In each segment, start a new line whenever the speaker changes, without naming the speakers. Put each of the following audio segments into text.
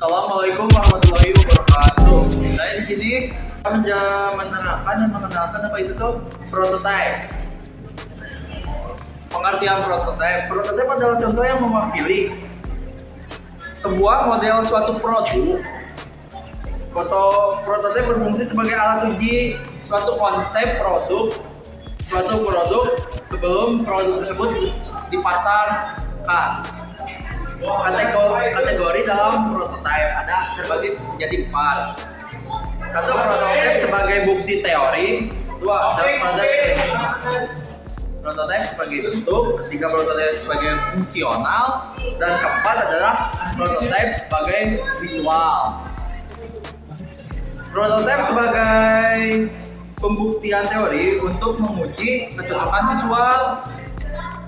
Assalamualaikum warahmatullahi wabarakatuh. Saya di sini menerangkan dan mengenalkan apa itu tuh prototype. Pengertian prototype. Prototype adalah contoh yang mewakili sebuah model suatu produk. Prototype berfungsi sebagai alat uji suatu konsep suatu produk sebelum produk tersebut dipasarkan. Kategori dalam prototype ada terbagi menjadi 4. 1. Prototype sebagai bukti teori. 2. Prototype sebagai bentuk. 3. Prototype sebagai fungsional. Dan keempat adalah prototype sebagai visual. Prototype sebagai pembuktian teori untuk menguji kecocokan visual.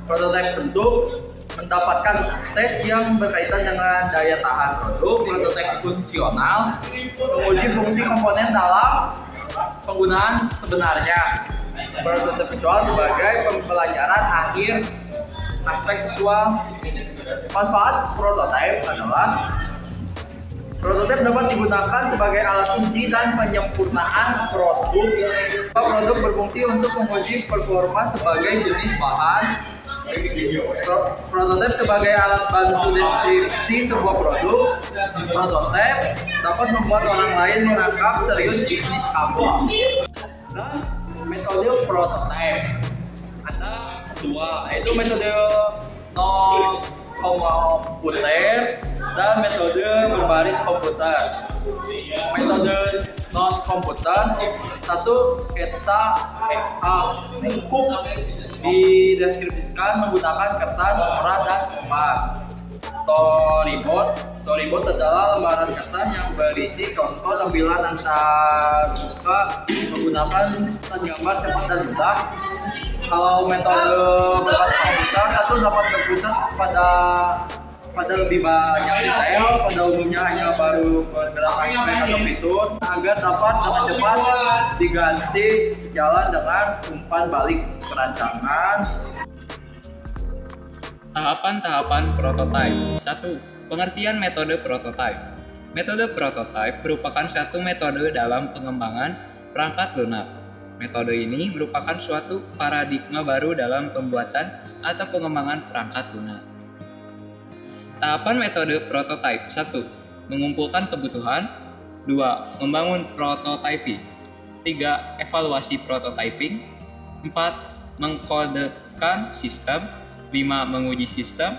Prototype bentuk mendapatkan tes yang berkaitan dengan daya tahan produk. Prototype fungsional menguji fungsi komponen dalam penggunaan sebenarnya. Prototype visual sebagai pembelajaran akhir aspek visual. Manfaat prototype adalah prototype dapat digunakan sebagai alat uji dan penyempurnaan produk. Produk berfungsi untuk menguji performa sebagai jenis bahan. Prototype sebagai alat bantu deskripsi sebuah produk. Prototype dapat membuat orang lain menganggap serius bisnis kamu. Dan metode prototype ada 2, yaitu metode non komputer dan metode berbaris komputer. Metode non komputer 1. Sketsa cukup dideskripsikan menggunakan kertas murah dan cepat. Storyboard adalah lembaran kertas yang berisi contoh tampilan antar muka menggunakan gambar cepat dan mudah. Kalau metode berbasis komputer, 1 dapat berpusat pada lebih banyak detail, pada umumnya hanya baru bergerak aspek atau fitur, agar dapat dengan cepat diganti sejalan dengan umpan balik perancangan.
Tahapan-tahapan prototype. 1. Pengertian metode prototype. Metode prototype merupakan satu metode dalam pengembangan perangkat lunak. Metode ini merupakan suatu paradigma baru dalam pembuatan atau pengembangan perangkat lunak. Tahapan metode prototype. 1. Mengumpulkan kebutuhan. 2. Membangun prototyping. 3. Evaluasi prototyping. 4. Mengkodekan sistem. 5. Menguji sistem.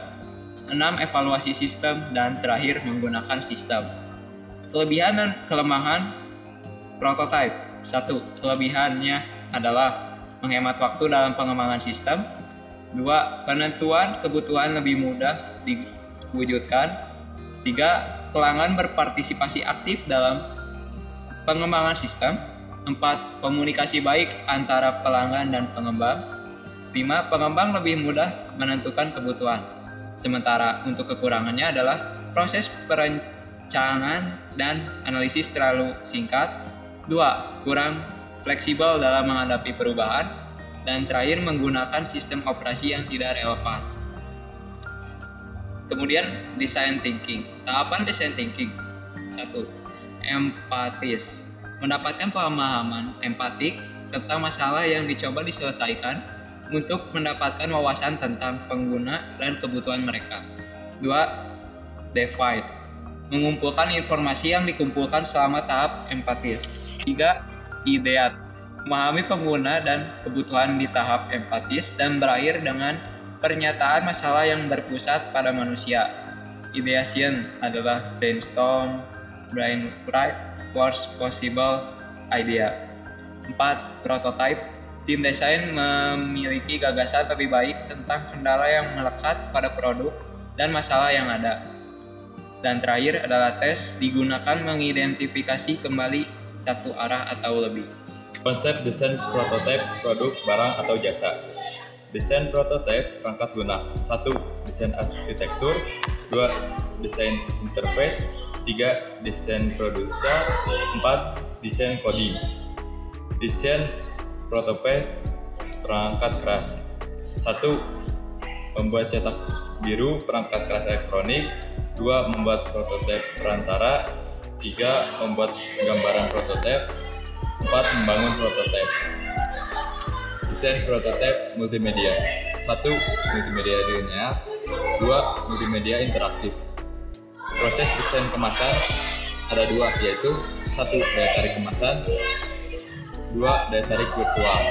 6. Evaluasi sistem. Dan terakhir menggunakan sistem. Kelebihan dan kelemahan prototype. 1. Kelebihannya adalah menghemat waktu dalam pengembangan sistem. 2. Penentuan kebutuhan lebih mudah diwujudkan. 3. Pelanggan berpartisipasi aktif dalam pengembangan sistem. 4. Komunikasi baik antara pelanggan dan pengembang. 5. Pengembang lebih mudah menentukan kebutuhan. Sementara untuk kekurangannya adalah proses perencanaan dan analisis terlalu singkat. 2. Kurang fleksibel dalam menghadapi perubahan. Dan terakhir menggunakan sistem operasi yang tidak relevan. Kemudian design thinking. Tahapan design thinking. 1. Empatis. Mendapatkan pemahaman empatik tentang masalah yang dicoba diselesaikan untuk mendapatkan wawasan tentang pengguna dan kebutuhan mereka. 2. Divide. Mengumpulkan informasi yang dikumpulkan selama tahap empatis. 3. Ideat. Memahami pengguna dan kebutuhan di tahap empatis dan berakhir dengan pernyataan masalah yang berpusat pada manusia. Ideation adalah brainstorm, brainwright, worst possible idea. 4. Prototype. Tim desain memiliki gagasan lebih baik tentang kendala yang melekat pada produk dan masalah yang ada. Dan terakhir adalah tes, digunakan mengidentifikasi kembali satu arah atau lebih.
Konsep desain prototipe produk, barang, atau jasa. Desain prototipe perangkat lunak. 1. Desain arsitektur. 2. Desain interface. 3. Desain produksi. 4. Desain coding. Desain prototipe perangkat keras. 1. Membuat cetak biru perangkat keras elektronik. 2. Membuat prototipe perantara. 3. Membuat gambaran prototipe. 4. Membangun prototipe. Desain prototipe multimedia. 1. Multimedia linear. 2. Multimedia interaktif. Proses desain kemasan ada 2, yaitu 1. Daya tarik kemasan. 2. Daya tarik virtual.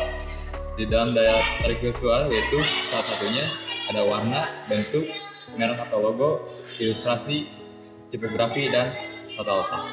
Di dalam daya tarik virtual yaitu salah satunya ada warna, bentuk, merek atau logo, ilustrasi, tipografi, dan tata letak.